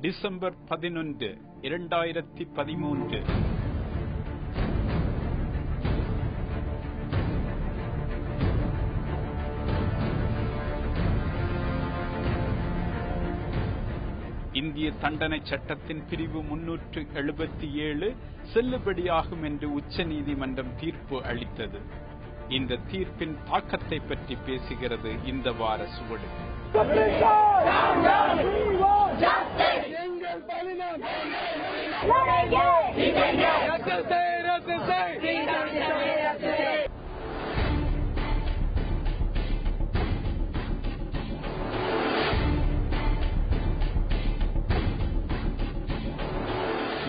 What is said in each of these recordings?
December 11, 2013. இந்திய தண்டனை சட்டத்தின் பிரிவு 377 செல்லுபடியாகும் என்று உச்ச நீதிமன்றம் தீர்ப்பு அளித்தது. இந்த தீர்ப்பின் தாக்கத்தை பற்றி பேசுகிறது இந்த வார சுவடு.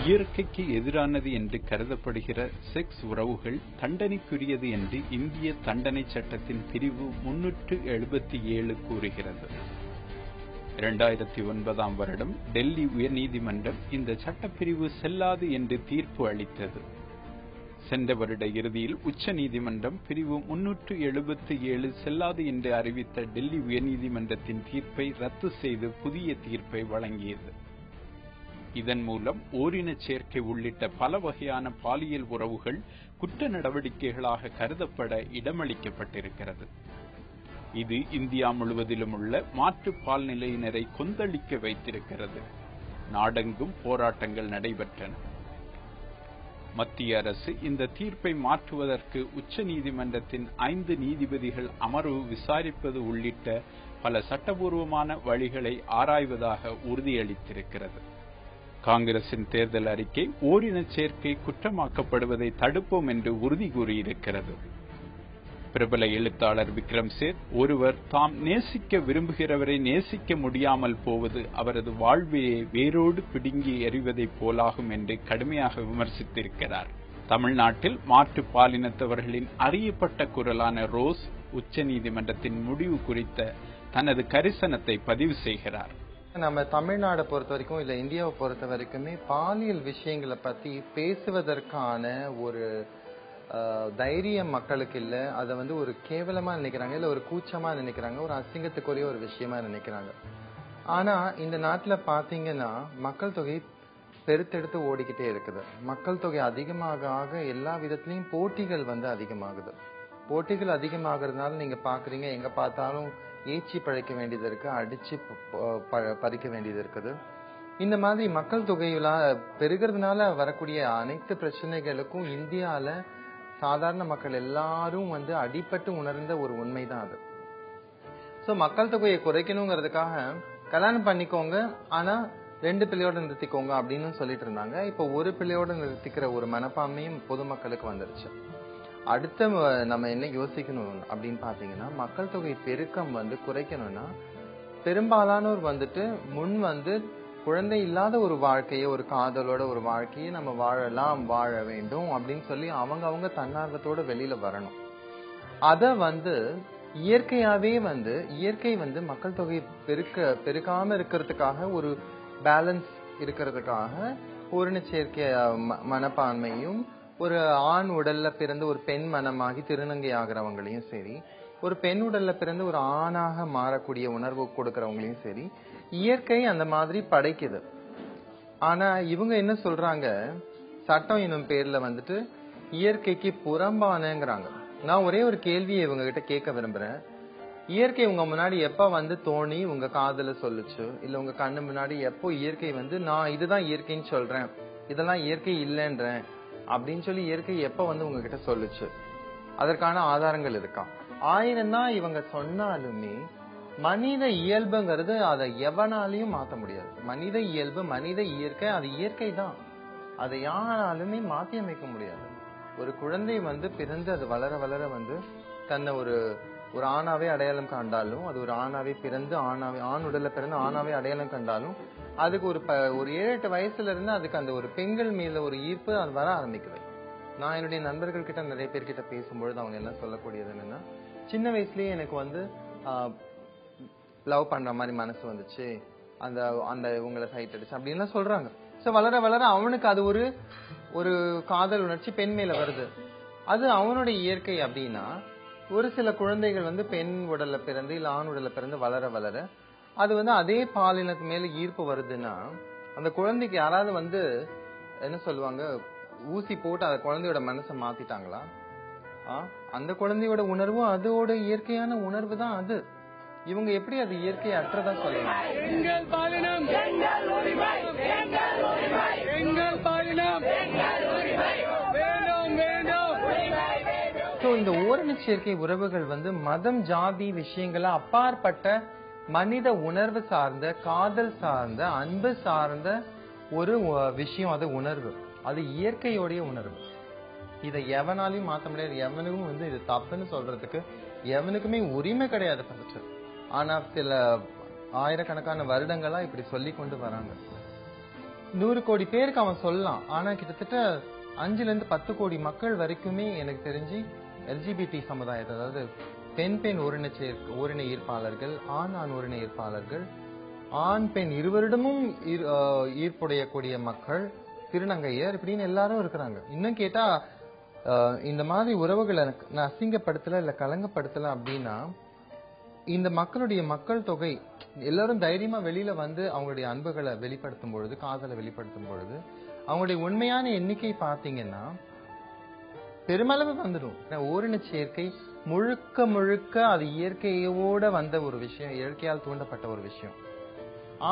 இயற்கைக்கு எதிரானது என்று கருதப்படுகிற செக்ஸ் உறவுகள் தண்டனைக்குரியது என்று இந்திய தண்டனை சட்டத்தின் பிரிவு 377 கூறுகிறது. 2009 வருடம் டெல்லி உயர்நீதிமன்றம் இந்த சட்டப்பிரிவு செல்லாது என்று தீர்ப்பு அளித்தது. சென்ற வருட இறுதியில் உச்ச நீதிமன்றம் பிரிவு 377 செல்லாது என்று அறிவித்த டெல்லி உயர்நீதிமன்றத்தின் தீர்ப்பை ரத்து செய்து புதிய தீர்ப்பை வழங்கியது. இதன் மூலம் ஓரின சேர்க்கை உள்ளிட்ட பல வகையான பாலியல் உறவுகள் குற்ற நடவடிக்கைகளாக கருதப்பட இடமளிக்கப்பட்டிருக்கிறது. இது இந்தியா முழுவதிலும் உள்ள மாற்று பால்நிலையினரை கொந்தளிக்க வைத்திருக்கிறது. நாடெங்கும் போராட்டங்கள் நடைபெற்றன. மத்திய அரசு இந்த தீர்ப்பை மாற்றுவதற்கு உச்ச நீதிமன்றத்தின் 5 நீதிபதிகள் அமர்வு விசாரிப்பது உள்ளிட்ட பல சட்டபூர்வமான வழிகளை ஆராய்வதாக உறுதியளித்திருக்கிறது. காங்கிரசின் தேர்தல் அறிக்கை ஓரின சேர்க்கை குற்றமாக்கப்படுவதை தடுப்போம் என்று உறுதி கூறியிருக்கிறது. பிரபல எழுத்தாளர் விக்ரம் சேத் ஒருவர் தாம் நேசிக்க விரும்புகிறவரை நேசிக்க முடியாமல் போவது அவரது வாழ்வையை வேரோடு பிடுங்கி எறிவதை போலாகும் என்று கடுமையாக விமர்சித்திருக்கிறார். தமிழ்நாட்டில் மாற்று பாலினத்தவர்களின் அறியப்பட்ட குரலான ரோஸ் உச்ச நீதிமன்றத்தின் முடிவு குறித்த தனது கரிசனத்தை பதிவு செய்கிறார். நம்ம தமிழ்நாடை பொறுத்த வரைக்கும் இல்ல இந்தியாவை பொறுத்த வரைக்குமே பாலியல் விஷயங்களை பத்தி பேசுவதற்கான ஒரு தைரியம் மக்களுக்கு இல்ல. அதை ஒரு கேவலமா நினைக்கிறாங்க, இல்ல ஒரு கூச்சமா நினைக்கிறாங்க, ஒரு அசிங்கத்துக்குரிய ஒரு விஷயமா நினைக்கிறாங்க. ஆனா இந்த நாட்டுல பாத்தீங்கன்னா மக்கள் தொகை பெருத்தெடுத்து ஓடிக்கிட்டே இருக்குது. மக்கள் தொகை அதிகமாக ஆக எல்லா விதத்திலையும் போட்டிகள் அதிகமாகுது. போட்டிகள் அதிகமாகறதுனால நீங்க பாக்குறீங்க, எங்க பார்த்தாலும் ஏச்சி பழைக்க வேண்டியது இருக்கு, அடிச்சு பறிக்க வேண்டியது இருக்குது. இந்த மாதிரி மக்கள் தொகையில பெருகிறதுனால வரக்கூடிய அனைத்து பிரச்சனைகளுக்கும் இந்தியால சாதாரண மக்கள் எல்லாரும் அடிபட்டு உணர்ந்த ஒரு உண்மைதான் அது. சோ மக்கள் தொகையை குறைக்கணுங்கிறதுக்காக கல்யாணம் பண்ணிக்கோங்க, ஆனா 2 பிள்ளையோட நிறுத்திக்கோங்க அப்படின்னு சொல்லிட்டு இருந்தாங்க. இப்ப ஒரு பிள்ளையோட நிறுத்திக்கிற ஒரு மனப்பான்மையும் பொதுமக்களுக்கு வந்துருச்சு. அடுத்த நம்ம என்ன யோசிக்கணும் அப்படின்னு பாத்தீங்கன்னா, மக்கள் தொகை பெருக்கம் குறைக்கணும்னா பெரும்பாலானோர் முன் குழந்தை இல்லாத ஒரு வாழ்க்கையை, ஒரு காதலோட ஒரு வாழ்க்கையை நம்ம வாழ வேண்டும் அப்படின்னு சொல்லி அவங்க தன்னார்வத்தோட வெளியில வரணும். அத இயற்கையாவே இயற்கை மக்கள் தொகை பெருக்காம இருக்கிறதுக்காக, ஒரு பேலன்ஸ் இருக்கிறதுக்காக ஓரின சேர்க்கை மனப்பான்மையும், ஒரு ஆண் உடல்ல பிறந்து ஒரு பெண் மனமாகி திருநங்கை ஆகிறவங்களையும் சரி, ஒரு பெண் உடல்ல பிறந்து ஒரு ஆணாக மாறக்கூடிய உணர்வு கொடுக்கறவங்களையும் சரி, இயற்கை அந்த மாதிரி படைக்குது. ஆனா இவங்க என்ன சொல்றாங்க, சட்டம் என்னும் பேர்ல இயற்கைக்கு புறம்பானங்கிறாங்க. நான் ஒரே ஒரு கேள்வியை இவங்க கிட்ட கேட்க விரும்புறேன். இயற்கை உங்க முன்னாடி எப்ப தோணி உங்க காதுல சொல்லுச்சு, இல்ல உங்க கண்ணு முன்னாடி எப்போ இயற்கை நான் இதுதான் இயற்கைன்னு சொல்றேன், இதெல்லாம் இயற்கை இல்லைன்றேன் அப்படின்னு சொல்லி இயற்கை எப்ப உங்ககிட்ட சொல்லுச்சு? அதற்கான ஆதாரங்கள் இருக்கா? 1000 தான் இவங்க சொன்னாலுமே மனித இயல்புங்கிறது அதை எவனாலையும் மாத்த முடியாது. மனித இயல்பு, மனித இயற்கை, அது இயற்கை தான். அதை யாராலுமே மாத்தி அமைக்க முடியாது. ஒரு குழந்தை பிறந்து அது வளர வளர தன்னை ஒரு ஆணாவே அடையாளம் கண்டாலும், அது ஒரு ஆணாவே பிறந்து ஆண் உடல்ல பிறந்து ஆணாவே அடையாளம் கண்டாலும், அதுக்கு ஒரு 7-8 வயசுல இருந்து அதுக்கு அந்த ஒரு பெண்கள் மேல ஒரு ஈர்ப்பு அது வர ஆரம்பிக்குது. நான் என்னுடைய நண்பர்கள் கிட்ட நிறைய பேர்கிட்ட பேசும்பொழுது அவங்க என்ன சொல்லக்கூடியது என்னன்னா, சின்ன வயசுலயே எனக்கு லவ் பண்ற மாதிரி மனசு வந்துச்சு, அந்த இவங்களை சைட் அடிச்சு அப்படின்னு சொல்றாங்க. சோ வளர வளர அவனுக்கு அது ஒரு காதல் உணர்ச்சி பெண் மேல வருது. அது அவனுடைய இயற்கை. அப்படின்னா ஒரு சில குழந்தைகள் பெண் உடல்ல பிறந்து இல்ல ஆண் உடல்ல பிறந்து வளர வளர அது அதே பாலினத்து மேல ஈர்ப்பு வருதுன்னா அந்த குழந்தைக்கு யாராவது வந்து என்ன சொல்லுவாங்க, ஊசி போட்டு அந்த குழந்தையோட மனசை மாத்திட்டாங்களா? அந்த குழந்தையோட உணர்வும் அதோட இயற்கையான உணர்வு தான் அது. இவங்க எப்படி அது இயற்கை அற்றதா சொல்லலாம்? எங்கள் பாலினம் எங்கள் உரிமை, எங்கள் உரிமை, எங்கள் பாலினம் எங்கள் உரிமை, வேண்டும் வேண்டும். சோ இந்த ஓரண சேர்க்கை உறவுகள் வந்து மதம், ஜாதி விஷயங்கள அப்பாற்பட்ட மனித உணர்வு சார்ந்த, காதல் சார்ந்த, அன்பு சார்ந்த ஒரு விஷயம். அது உணர்வு, அது இயற்கையோடைய உணர்வு. இதை எவனாலையும் மாத்த முடியாது. எவனுக்கும் வந்து இது தப்புன்னு சொல்றதுக்கு எவனுக்குமே உரிமை கிடையாது ஃபர்ஸ்ட். ஆனா சில ஆயிரக்கணக்கான வருடங்களா இப்படி சொல்லி கொண்டு வராங்க. 100 கோடி பேருக்கு அவன் சொல்லலாம். ஆனா கிட்டத்தட்ட 5-10 கோடி மக்கள் வரைக்குமே எனக்கு தெரிஞ்சு எல்ஜிபிடி சமுதாயத்தை, அதாவது பெண் ஓரின ஈர்ப்பாளர்கள், ஆண் ஓரின ஈர்ப்பாளர்கள், ஆண் பெண் இருவரிடமும் ஈர்ப்புடைய கூடிய மக்கள், திருநங்கையர், இப்படின்னு எல்லாரும் இருக்கிறாங்க. இன்னும் கேட்டா இந்த மாதிரி உறவுகளை நான் அசிங்கப்படுத்தல இல்ல கலங்கப்படுத்தல அப்படின்னா, இந்த மக்களுடைய மக்கள் தொகை எல்லாரும் தைரியமா வெளியில வந்து அவங்களுடைய அன்புகளை வெளிப்படுத்தும் பொழுது, காதலை வெளிப்படுத்தும் பொழுது, அவங்களுடைய உண்மையான எண்ணிக்கை பாத்தீங்கன்னா பெருமளவு வந்துடும். ஓரின சேர்க்கை முழுக்க முழுக்க அது இயற்கையோட வந்த ஒரு விஷயம், இயற்கையால் தூண்டப்பட்ட ஒரு விஷயம்.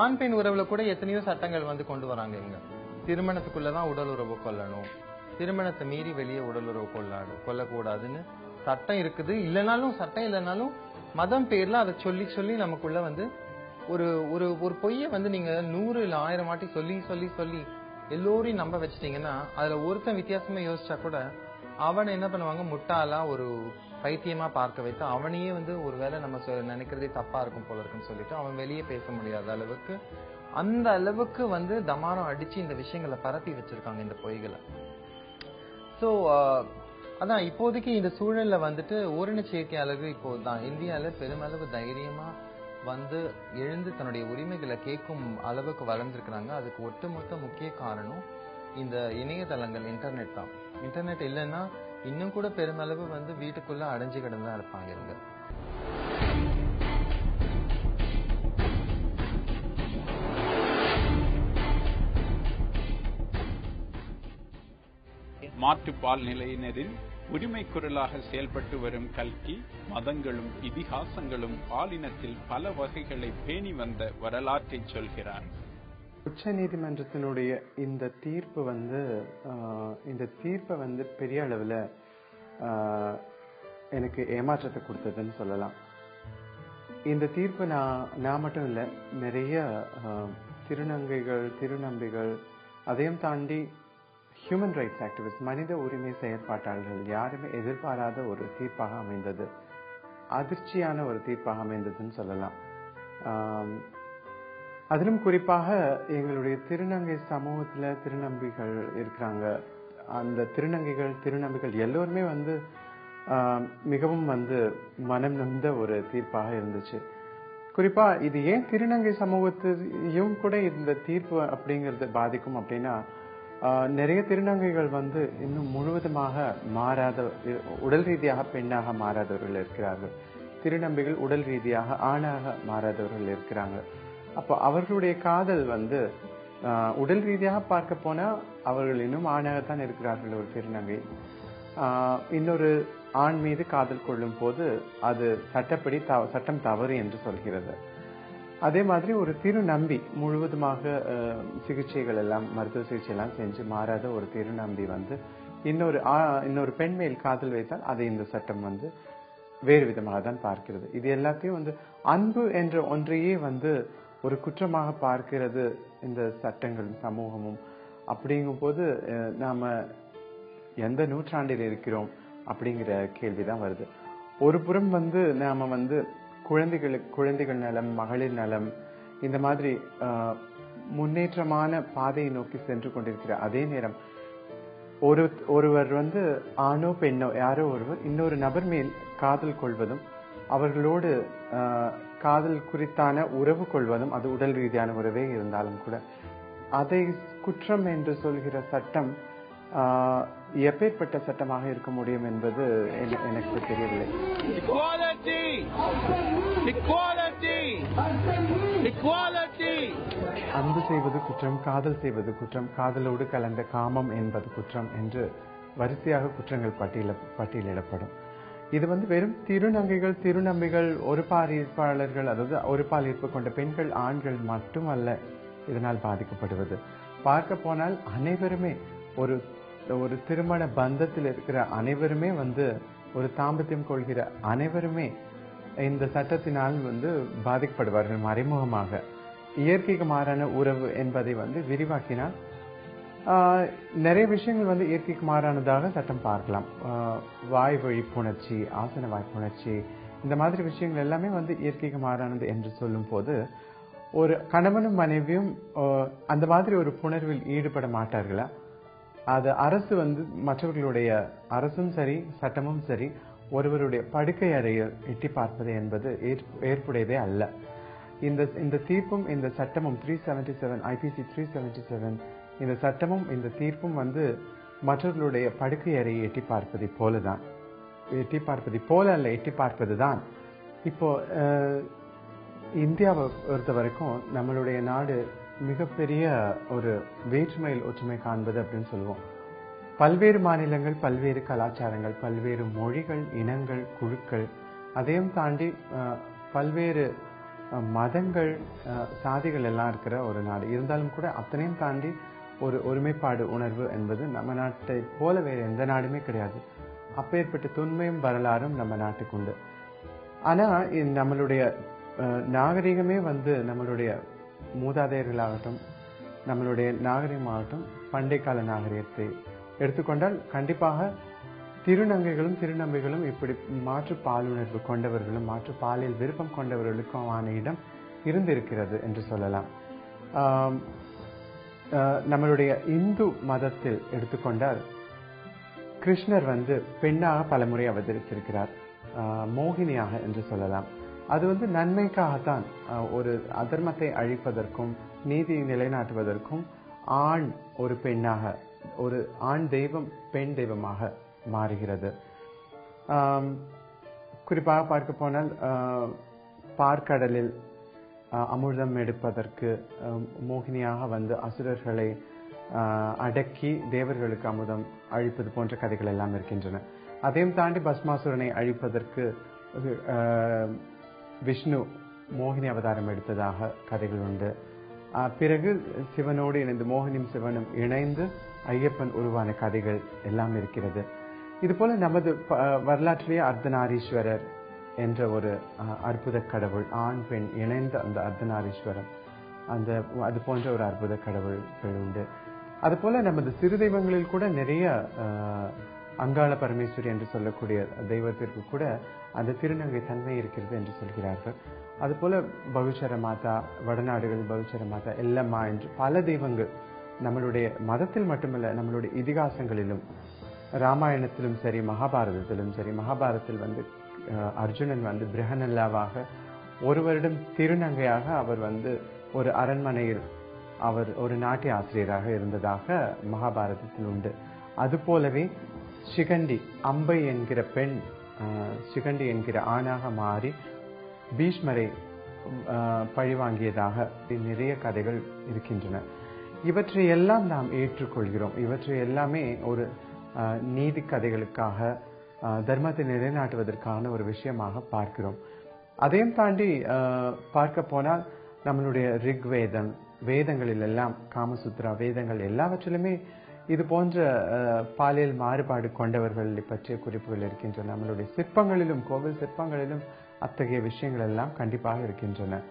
ஆண் பெண் உறவுல கூட எத்தனையோ சட்டங்கள் வந்து கொண்டு வராங்க. இவங்க திருமணத்துக்குள்ளதான் உடல் உறவு கொள்ளணும், திருமணத்தை மீறி வெளியே உடல் உறவு கொள்ளக்கூடாதுன்னு சட்டம் இருக்குது. இல்லைனாலும் சட்டம் இல்லைனாலும் மதம் பேர்ல அதை சொல்லி சொல்லி நமக்குள்ள வந்து ஒரு ஒரு ஒரு பொய்ய வந்து நீங்க 100 இல்ல 1000 வாட்டி சொல்லி சொல்லி சொல்லி எல்லோரையும் நம்ப வச்சிட்டீங்கன்னா, அதுல ஒருத்தன் வித்தியாசமா யோசிச்சா கூட அவனை என்ன பண்ணுவாங்க, முட்டாளா ஒரு பைத்தியமா பார்க்க வைத்து அவனையே வந்து ஒருவேளை நம்ம நினைக்கிறதே தப்பா இருக்கும் போல இருக்குன்னு சொல்லிட்டு அவன் வெளியே பேச முடியாத அளவுக்கு, அந்த அளவுக்கு வந்து தமாரம் அடிச்சு இந்த விஷயங்களை பரப்பி வச்சிருக்காங்க, இந்த பொய்களை. சோ அதான் இப்போதைக்கு இந்த சூழல்ல வந்துட்டு ஓரின சேர்க்கையாளர்கள் இப்போதான் இந்தியால பெருமளவு தைரியமா வந்து எழுந்து தன்னுடைய உரிமைகளை கேட்கும் அளவுக்கு வளர்ந்துருக்கிறாங்க. அதுக்கு ஒட்டுமொத்த முக்கிய காரணம் இந்த இணையதளங்கள், இன்டர்நெட் தான். இன்டர்நெட் இல்லைன்னா இன்னும் கூட பெருமளவு வந்து வீட்டுக்குள்ள அடைஞ்சு கிடந்துதான் இருப்பாங்க இவங்க. மாற்றுப்பால் நிலையினரின் உரிமை குரலாக செயல்பட்டு வரும் கல்கி, மதங்களும் இதிகாசங்களும் பாலினத்தில் பல வகைகளை பேணி வந்த வரலாற்றை சொல்கிறார். உச்ச நீதிமன்றத்தினுடைய இந்த தீர்ப்பு வந்து பெரிய அளவில் எனக்கு ஏமாற்றத்தை கொடுத்ததுன்னு சொல்லலாம். இந்த தீர்ப்பு நான் மட்டும் இல்லை, நிறைய திருநங்கைகள், திருநம்பிகள், அதையும் தாண்டி ஹியூமன் ரைட்ஸ் ஆக்டிவிஸ்ட், மனித உரிமை செயற்பாட்டாளர்கள் யாருமே எதிர்பாராத ஒரு தீர்ப்பாக அமைந்தது. அதிர்ச்சியான ஒரு தீர்ப்பாக அமைந்ததுன்னு சொல்லலாம். அதிலும் குறிப்பாக எங்களுடைய திருநங்கை சமூகத்துல திருநம்பிகள் இருக்கிறாங்க. அந்த திருநங்கைகள், திருநம்பிகள் எல்லோருமே வந்து மிகவும் வந்து மனம் நொந்த ஒரு தீர்ப்பாக இருந்துச்சு. குறிப்பா இது ஏன் திருநங்கை சமூகத்தையும் கூட இந்த தீர்ப்பு அப்படிங்கறது பாதிக்கும் அப்படின்னா, நிறைய திருநங்கைகள் வந்து இன்னும் முழுவதுமாக மாறாத, உடல் ரீதியாக பெண்ணாக மாறாதவர்கள் இருக்கிறார்கள். திருநம்பிகள் உடல் ரீதியாக ஆணாக மாறாதவர்கள் இருக்கிறாங்க. அப்போ அவர்களுடைய காதல் வந்து உடல் ரீதியாக பார்க்க போனா அவர்கள் இன்னும் ஆணாகத்தான் இருக்கிறார்கள். ஒரு திருநங்கை இன்னொரு ஆண் மீது காதல் கொள்ளும் போது அது சட்டப்படி சட்டம் தவறு என்று சொல்கிறது. அதே மாதிரி ஒரு திருநம்பி முழுவதுமாக சிகிச்சைகள் எல்லாம், மருத்துவ சிகிச்சை எல்லாம் செஞ்சு மாறாத ஒரு திருநம்பி வந்து இன்னொரு பெண் மேல் காதல் வைத்தால் அதை இந்த சட்டம் வந்து வேறு விதமாக தான் பார்க்கிறது. இது எல்லாத்தையும் வந்து அன்பு என்ற ஒன்றையே வந்து ஒரு குற்றமாக பார்க்கிறது இந்த சட்டங்களும் சமூகமும். அப்படிங்கும் போது நாம எந்த நூற்றாண்டில் இருக்கிறோம் அப்படிங்கிற கேள்விதான் வருது. ஒரு புறம் வந்து நாம வந்து குழந்தைகள் நலம், மகளிர் நலம், இந்த மாதிரி முன்னேற்றமான பாதையை நோக்கி சென்று கொண்டிருக்கிற அதே நேரம் ஒருவர் வந்து ஆணோ பெண்ணோ யாரோ ஒருவர் இன்னொரு நபர் மேல் காதல் கொள்வதும், அவர்களோடு காதல் குறித்தான உறவு கொள்வதும், அது உடல் ரீதியான உறவே இருந்தாலும் கூட அதை குற்றம் என்று சொல்கிற சட்டம் எப்பேற்பட்ட சட்டமாக இருக்க முடியும் என்பது எனக்கு தெரியவில்லை. அன்பு செய்வது குற்றம், காதல் செய்வது குற்றம், காதலோடு கலந்த காமம் என்பது குற்றம் என்று வரிசையாக குற்றங்கள் பட்டியலிடப்படும். இது வெறும் திருநங்கைகள், திருநம்பிகள், ஒரு பால் ஈர்ப்பாளர்கள், அதாவது ஒரு பால் ஈர்ப்பு கொண்ட பெண்கள், ஆண்கள் மட்டுமல்ல இதனால் பாதிக்கப்படுவது. பார்க்க போனால் அனைவருமே ஒரு திருமண பந்தத்தில் இருக்கிற அனைவருமே ஒரு தாம்பத்தியம் கொள்கிற அனைவருமே இந்த சட்டத்தினால் பாதிக்கப்படுவார்கள் மறைமுகமாக. இயற்கைக்கு மாறான உறவு என்பதை விரிவாக்கினால் நிறைய விஷயங்கள் இயற்கைக்கு மாறானதாக சட்டம் பார்க்கலாம். வாய் வழி புணர்ச்சி, ஆசன வாய் புணர்ச்சி, இந்த மாதிரி விஷயங்கள் எல்லாமே இயற்கைக்கு மாறானது என்று சொல்லும் போது ஒரு கணவனும் மனைவியும் அந்த மாதிரி ஒரு புணர்வில் ஈடுபட மாட்டார்களா? அது அரசு மற்றவர்களுடைய அரசும் சரி சட்டமும் சரி ஒருவருடைய படுக்கை அறையில் எட்டி பார்ப்பது என்பது ஏற்புடையதே அல்ல. இந்த தீர்ப்பும் இந்த சட்டமும் 377 IPC 377 இந்த சட்டமும் இந்த தீர்ப்பும் மற்றவர்களுடைய படுக்கை அறையை எட்டி பார்ப்பதை போலதான். எட்டி பார்ப்பதை போல அல்ல, எட்டி பார்ப்பதுதான். இப்போ இந்தியாவை பொறுத்த வரைக்கும் நம்மளுடைய நாடு மிகப்பெரிய ஒரு வேற்றுமையில் ஒற்றுமை காண்பது அப்படின்னு சொல்லுவோம். பல்வேறு மாநிலங்கள், பல்வேறு கலாச்சாரங்கள், பல்வேறு மொழிகள், இனங்கள், குழுக்கள், அதையும் தாண்டி பல்வேறு மதங்கள், சாதிகள் எல்லாம் இருக்கிற ஒரு நாடு. இருந்தாலும் கூட அத்தனையும் தாண்டி ஒரு ஒருமைப்பாடு உணர்வு என்பது நம்ம நாட்டை போல வேறு எந்த நாடுமே கிடையாது. அப்பேற்பட்ட தொன்மையும் வரலாறும் நம்ம நாட்டுக்கு உண்டு. ஆனா நம்மளுடைய நாகரிகமே நம்மளுடைய மூதாதையர்களாகட்டும், நம்மளுடைய நாகரிகமாகட்டும், பண்டைய கால நாகரிகத்தை எடுத்துக்கொண்டால் கண்டிப்பாக திருநங்கைகளும் திருநம்பிகளும் இப்படி மாற்று பாலுணர்வு கொண்டவர்களும் மாற்று பாலியல் விருப்பம் கொண்டவர்களுக்குமான இடம் இருந்திருக்கிறது என்று சொல்லலாம். நம்மளுடைய இந்து மதத்தில் எடுத்துக்கொண்டால் கிருஷ்ணர் பெண்ணாக பலமுறை அவதரித்திருக்கிறார், மோகினியாக என்று சொல்லலாம். அது நன்மைக்காகத்தான், ஒரு அதர்மத்தை அழிப்பதற்கும் நீதியை நிலைநாட்டுவதற்கும் ஆண் ஒரு பெண்ணாக, ஒரு ஆண் தெய்வம் பெண் தெய்வமாக மாறுகிறது. குறிப்பாக பார்க்க போனால் பார்க்கடலில் அமிர்தம் எடுப்பதற்கு மோகினியாக அசுரர்களை அடக்கி தேவர்களுக்கு அமுதம் அழிப்பது போன்ற கதைகள் எல்லாம் இருக்கின்றன. அதையும் தாண்டி பஸ்மாசுரனை அழிப்பதற்கு விஷ்ணு மோகினி அவதாரம் எடுத்ததாக கதைகள் உண்டு. பிறகு சிவனோடு இணைந்து மோகினியும் சிவனும் இணைந்து ஐயப்பன் உருவான கதைகள் எல்லாம் இருக்கிறது. இது போல நமது வரலாற்றிலேயே அர்த்தநாரீஸ்வரர் என்ற ஒரு அற்புத கடவுள், ஆண் பெண் இணைந்த அந்த அர்த்தநாரீஸ்வரம், அது போன்ற ஒரு அற்புத கடவுள்கள் உண்டு. அது போல நமது சிறு தெய்வங்களில் கூட நிறைய அங்காள பரமேஸ்வரி என்று சொல்லக்கூடிய தெய்வத்திற்கு கூட அந்த திருநங்கை தன்மை இருக்கிறது என்று சொல்கிறார்கள். அதுபோல பகுச்சர மாதா, வடநாடுகள் பகுச்சர மாதா, எல்லம்மா என்று பல தெய்வங்கள் நம்மளுடைய மதத்தில் மட்டுமல்ல, நம்மளுடைய இதிகாசங்களிலும், ராமாயணத்திலும் சரி மகாபாரதத்திலும் சரி. மகாபாரதத்தில் அர்ஜுனன் பிரஹனல்லாவாக ஒரு வருடம் திருநங்கையாக அவர் ஒரு அரண்மனையில் அவர் ஒரு நாட்டிய ஆசிரியராக இருந்ததாக மகாபாரதத்தில் உண்டு. அது போலவே சிகண்டி, அம்பை என்கிற பெண் சிகண்டி என்கிற ஆணாக மாறி பீஷ்மரை பழிவாங்கியதாக நிறைய கதைகள் இருக்கின்றன. இவற்றையெல்லாம் நாம் ஏற்றுக்கொள்கிறோம். இவற்றை எல்லாமே ஒரு நீதி கதைகளுக்காக, தர்மத்தை நிலைநாட்டுவதற்கான ஒரு விஷயமாக பார்க்கிறோம். அதையும் தாண்டி பார்க்க போனால் நம்மளுடைய ரிக்வேதம், வேதங்களில் எல்லாம், காமசூத்ரா வேதங்கள் எல்லாவற்றிலுமே இது போன்ற பாலியல் மாறுபாடு கொண்டவர்களை பற்றிய குறிப்புகள் இருக்கின்றன. நம்மளுடைய சிற்பங்களிலும், கோவில் சிற்பங்களிலும் அத்தகைய விஷயங்கள் எல்லாம் கண்டிப்பாக இருக்கின்றன.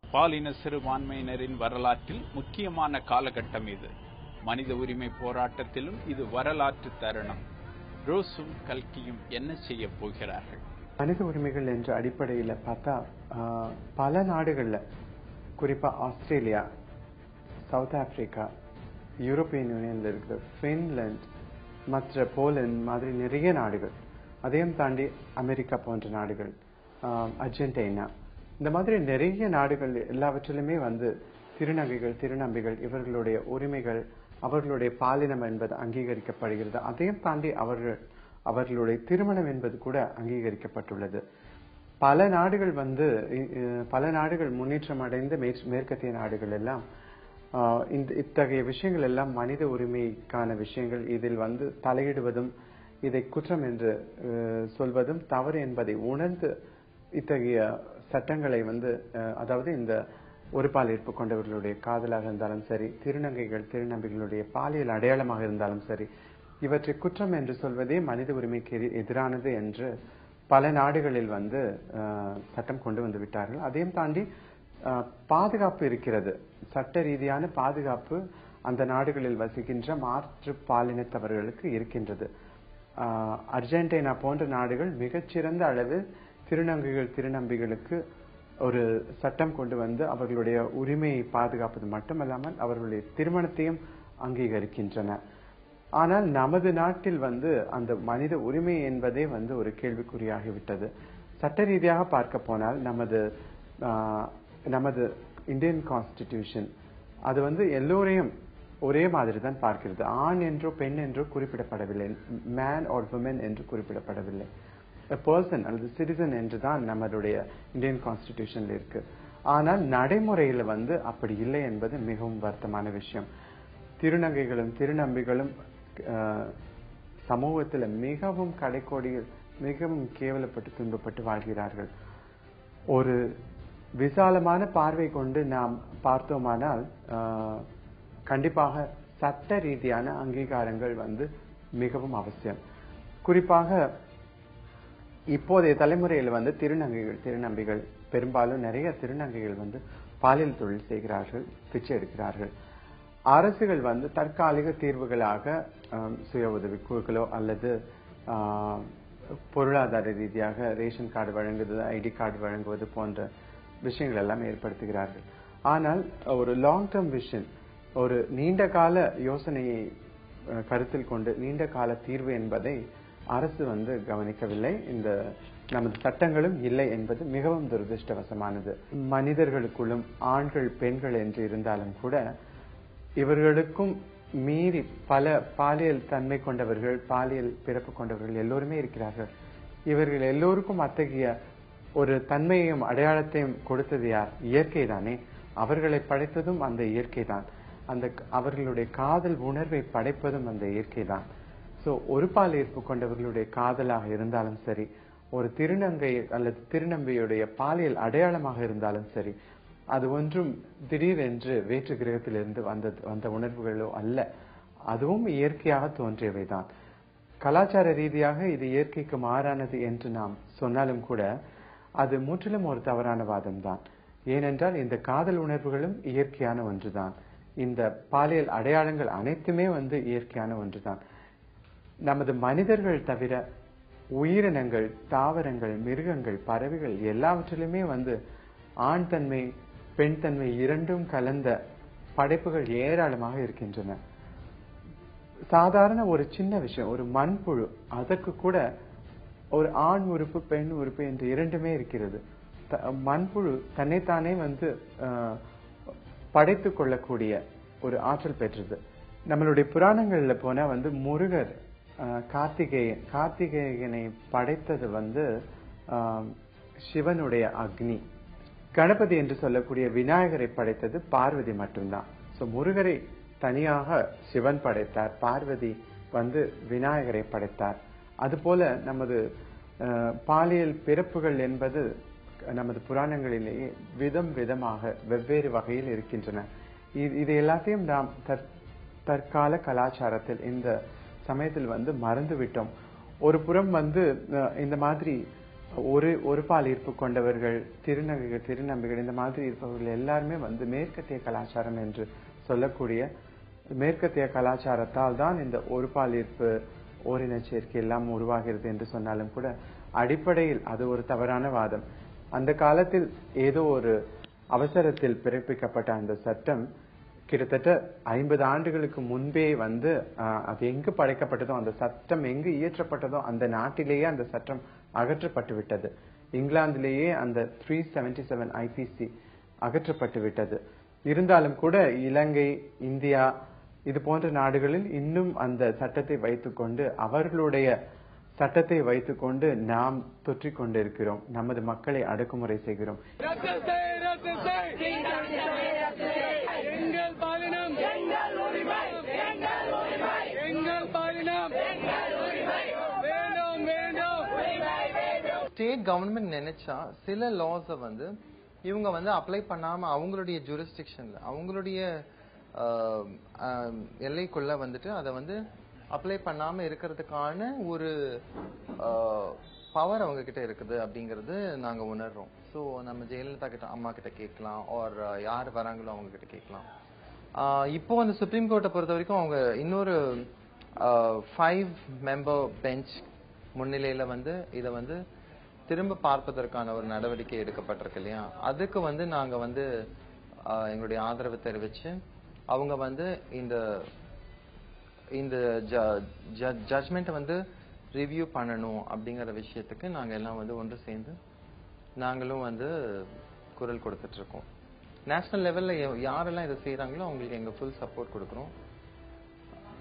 பாலின சிறுபான்மையினரின் வரலாற்றில் முக்கியமான காலகட்டம் இது. மனித உரிமை போராட்டத்திலும் இது வரலாற்று தருணம். ரோஸும் கல்கியும் என்ன செய்ய போகிறார்கள்? மனித உரிமைகள் என்ற அடிப்படையில் பார்த்தா பல நாடுகள்ல, குறிப்பா ஆஸ்திரேலியா, சவுத் ஆப்பிரிக்கா, யூரோப்பியன் யூனியன்ல இருக்கிற பின்லாந்து, மற்ற போலந்து மாதிரி நிறைய நாடுகள், அதையும் தாண்டி அமெரிக்கா போன்ற நாடுகள், அர்ஜென்டினா, இந்த மாதிரி நிறைய நாடுகள் எல்லாவற்றிலுமே திருநங்கைகள், திருநம்பிகள், இவர்களுடைய உரிமைகள், அவர்களுடைய பாலினம் என்பது அங்கீகரிக்கப்படுகிறது. அதையும் தாண்டி அவர்களுடைய திருமணம் என்பது கூட அங்கீகரிக்கப்பட்டுள்ளது. பல நாடுகள் முன்னேற்றம் அடைந்த மேற்கத்திய நாடுகள் எல்லாம் இத்தகைய விஷயங்கள் எல்லாம் மனித உரிமைக்கான விஷயங்கள். இதில் தலையிடுவதும் இதை குற்றம் என்று சொல்வதும் தவறு என்பதை உணர்ந்து இத்தகைய சட்டங்களை அதாவது இந்த ஒரு பால் ஈர்ப்பு கொண்டவர்களுடைய காதலாக இருந்தாலும் சரி, திருநங்கைகள் திருநம்பிகளுடைய பாலியல் அடையாளமாக இருந்தாலும் சரி, இவற்றை குற்றம் என்று சொல்வதே மனித உரிமைக்கு எதிரானது என்று பல நாடுகளில் சட்டம் கொண்டு வந்து விட்டார்கள். அதையும் தாண்டி பாதுகாப்பு இருக்கிறது, சட்ட ரீதியான பாதுகாப்பு அந்த நாடுகளில் வசிக்கின்ற மாற்று பாலினத்தவர்களுக்கு இருக்கின்றது. அர்ஜென்டினா போன்ற நாடுகள் மிகச்சிறந்த அளவில் திருநங்கைகள் திருநம்பிகளுக்கு ஒரு சட்டம் கொண்டு வந்து அவர்களுடைய உரிமையை பாதுகாப்பது மட்டுமல்லாமல் அவர்களுடைய திருமணத்தையும் அங்கீகரிக்கின்றன. ஆனால் நமது நாட்டில் அந்த மனித உரிமை என்பதே ஒரு கேள்விக்குறியாகிவிட்டது. சட்ட ரீதியாக பார்க்க போனால் நமது இந்தியன் கான்ஸ்டிடியூஷன் அது எல்லோரையும் ஒரே மாதிரி தான் பார்க்கிறது. ஆண் என்றோ பெண் என்றோ குறிப்பிடப்படவில்லை, மேன் ஆர் விமன் என்று குறிப்பிடப்படவில்லை. பர்சன் அல்லது சிட்டிசன் என்று தான் நம்மளுடைய இந்தியன் கான்ஸ்டிடியூஷன்ல இருக்கு. ஆனால் நடைமுறையில் அப்படி இல்லை என்பது மிகவும் வருத்தமான விஷயம். திருநங்கைகளும் திருநம்பிகளும் சமூகத்தில் மிகவும் கடைக்கோடியில் மிகவும் கேவலப்பட்டு துன்பப்பட்டு வாழ்கிறார்கள். ஒரு விசாலமான பார்வை கொண்டு நாம் பார்த்தோமானால் கண்டிப்பாக சட்ட ரீதியான அங்கீகாரங்கள் மிகவும் அவசியம். குறிப்பாக இப்போதைய தலைமுறையில் திருநங்கைகள் திருநம்பிகள் பெரும்பாலும் நிறைய திருநங்கைகள் பாலியல் தொழில் செய்கிறார்கள், பிச்சை எடுக்கிறார்கள். அரசுகள் தற்காலிக தீர்வுகளாக சுய உதவி குழுக்களோ அல்லது பொருளாதார ரீதியாக ரேஷன் கார்டு வழங்குவது, ஐடி கார்டு வழங்குவது போன்ற விஷயங்கள் எல்லாம் ஏற்படுத்துகிறார்கள். ஆனால் ஒரு லாங் டேர்ம் விஷன், ஒரு நீண்ட கால யோசனையை கருத்தில் கொண்டு நீண்ட கால தீர்வு என்பதை அரசு கவனிக்கவில்லை. இந்த நமது சட்டங்களும் இல்லை என்பது மிகவும் துரதிருஷ்டவசமானது. மனிதர்களுக்குள்ளும் ஆண்கள் பெண்கள் என்று இருந்தாலும் கூட இவர்களுக்கும் மீறி பல பாலியல் தன்மை கொண்டவர்கள், பாலியல் பிறப்பு கொண்டவர்கள் எல்லோருமே இருக்கிறார்கள். இவர்கள் எல்லோருக்கும் அத்தகைய ஒரு தன்மையையும் அடையாளத்தையும் கொடுத்தது யார்? இயற்கை தானே. அவர்களை படைத்ததும் அந்த இயற்கை தான். அவர்களுடைய காதல் உணர்வை படைப்பதும் அந்த இயற்கை தான். சோ ஒரு பால் ஈர்ப்பு கொண்டவர்களுடைய காதலாக இருந்தாலும் சரி, ஒரு திருநங்கை அல்லது திருநம்பியுடைய பாலியல் அடையாளமாக இருந்தாலும் சரி, அது ஒன்றும் திடீரென்று வேற்று கிரகத்திலிருந்து வந்த உணர்வுகளோ அல்ல. அதுவும் இயற்கையாக தோன்றியவைதான். கலாச்சார ரீதியாக இது இயற்கைக்கு மாறானது என்று நாம் சொன்னாலும் கூட அது முற்றிலும் ஒரு தவறான வாதம் தான். ஏனென்றால் இந்த காதல் உணர்வுகளும் இயற்கையான ஒன்றுதான். இந்த பாலியல் அடையாளங்கள் அனைத்துமே இயற்கையான ஒன்றுதான். நமது மனிதர்கள் தவிர உயிரினங்கள், தாவரங்கள், மிருகங்கள், பறவைகள் எல்லாவற்றிலுமே ஆண் தன்மை பெண் தன்மை இரண்டும் கலந்த படைப்புகள் ஏராளமாக இருக்கின்றன. சாதாரண ஒரு சின்ன விஷயம், ஒரு மண்புழு, அதற்கு கூட ஒரு ஆண் உறுப்பு பெண் உறுப்பு என்று இரண்டுமே இருக்கிறது. மண்புழு தன்னைத்தானே படைத்துக் கொள்ளக்கூடிய ஒரு ஆற்றல் பெற்றது. நம்மளுடைய புராணங்கள்ல போனா முருகர் கார்த்திகேயனை படைத்தது சிவனுடைய அக்னி. கணபதி என்று சொல்லக்கூடிய விநாயகரை படைத்தது பார்வதி மட்டும்தான். சோ முருகரை தனியாக சிவன் படைத்தார், பார்வதி விநாயகரை படைத்தார். அதுபோல நமது பாலியல் பிறப்புகள் என்பது நமது புராணங்களிலேயே விதம் விதமாக வெவ்வேறு வகையில் இருக்கின்றன. இது எல்லாத்தையும் நாம் தற்கால கலாச்சாரத்தில் இந்த சமயத்தில் மறந்து விட்டோம். ஒரு புறம் இந்த மாதிரி ஒரு பால் ஈர்ப்பு கொண்டவர்கள், திருநங்கைகள் திருநம்பிகள் இந்த மாதிரி இருப்பவர்கள் எல்லாருமே மேற்கத்திய கலாச்சாரம் என்று சொல்லக்கூடிய மேற்கத்திய கலாச்சாரத்தால் தான் இந்த ஒரு பால் ஈர்ப்பு, ஓரின சேர்க்கை எல்லாம் உருவாகிறது என்று சொன்னாலும் கூட அடிப்படையில் அது ஒரு தவறான வாதம். அந்த காலத்தில் ஏதோ ஒரு அவசரத்தில் பிறப்பிக்கப்பட்ட அந்த சட்டம் கிட்டத்தட்ட 50 ஆண்டுகளுக்கு முன்பே அது எங்கு படைக்கப்பட்டதோ, அந்த சட்டம் எங்கு இயற்றப்பட்டதோ அந்த நாட்டிலேயே அந்த சட்டம் அகற்றப்பட்டு விட்டது. இங்கிலாந்திலேயே அந்த 377 IPC அகற்றப்பட்டு விட்டது. இருந்தாலும் கூட இலங்கை, இந்தியா இது போன்ற நாடுகளில் இன்னும் அந்த சட்டத்தை வைத்துக்கொண்டு அவர்களுடைய சட்டத்தை வைத்துக்கொண்டு நாம் தொற்றிக் கொண்டிருக்கிறோம். நமது மக்களை அடக்குமுறை செய்கிறோம். ஸ்டேட் கவர்மெண்ட் நினைச்சா சில லாஸை வந்து இவங்க வந்து அப்ளை பண்ணாம அவங்களுடைய ஜூரிஸ்டிக்ஷன்ல அவங்களுடைய எல்லைக்குள்ள வந்துட்டு அதை வந்து அப்ளை பண்ணாம இருக்கிறதுக்கான ஒரு பவர் அவங்க கிட்ட இருக்குது அப்படிங்கறது நாங்க உணர்றோம். ஸோ நம்ம ஜெயலலிதா கிட்ட அம்மா கிட்ட கேட்கலாம், ஆர் யார் வராங்களோ அவங்க கிட்ட கேட்கலாம். இப்போ அந்த சுப்ரீம் கோர்ட்டை பொறுத்த வரைக்கும் அவங்க இன்னொரு 5 மெம்பர் பெஞ்ச் முன்னிலையில வந்து இதை வந்து திரும்ப பார்ப்பதற்கான ஒரு நடவடிக்கை எடுக்கப்பட்டிருக்கு இல்லையா, அதுக்கு வந்து நாங்க வந்து எங்களுடைய ஆதரவு தெரிவிச்சு அவங்க வந்து இந்த ஜட்ஜ்மெண்ட் வந்து ரிவ்யூ பண்ணணும் அப்படிங்கிற விஷயத்துக்கு நாங்க எல்லாம் வந்து ஒன்று சேர்ந்து நாங்களும் வந்து குரல் கொடுத்துட்டு இருக்கோம். நேஷனல் லெவல்ல யாரெல்லாம் இதை செய்யறாங்களோ அவங்களுக்கு எங்க ஃபுல் சப்போர்ட் கொடுக்குறோம்.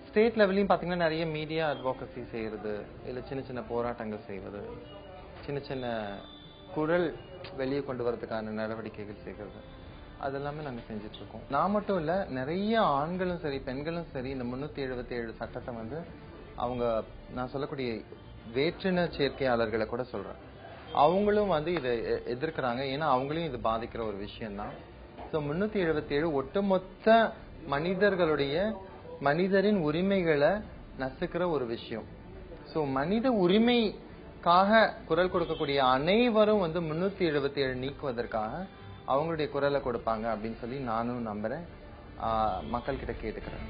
ஸ்டேட் லெவல்லையும் பாத்தீங்கன்னா நிறைய மீடியா அட்வோகசி செய்யறது, இல்ல சின்ன சின்ன போராட்டங்கள் செய்வது, சின்ன சின்ன குரல் வெளியே கொண்டு வரதுக்கான நடவடிக்கைகள் செய்கிறது, அதெல்லாமே நாங்க செஞ்சுட்டு இருக்கோம். நான் மட்டும் இல்ல, நிறைய ஆண்களும் சரி பெண்களும் சரி இந்த 377 சட்டத்தை வந்து அவங்க நான் சொல்லக்கூடிய வேற்றின சேர்க்கையாளர்களை கூட சொல்றேன், அவங்களும் வந்து இதை எதிர்க்கிறாங்க. ஏன்னா அவங்களையும் இது பாதிக்கிற ஒரு விஷயம் தான். ஸோ 377 ஒட்டுமொத்த மனிதரின் உரிமைகளை நசுக்கிற ஒரு விஷயம். ஸோ மனித உரிமைக்காக குரல் கொடுக்கக்கூடிய அனைவரும் வந்து 377 நீக்குவதற்காக அவங்களுடைய குரலை கொடுப்பாங்க அப்படின்னு சொல்லி நானும் நம்புறேன், மக்கள் கிட்ட கேட்டுக்கிறேன்.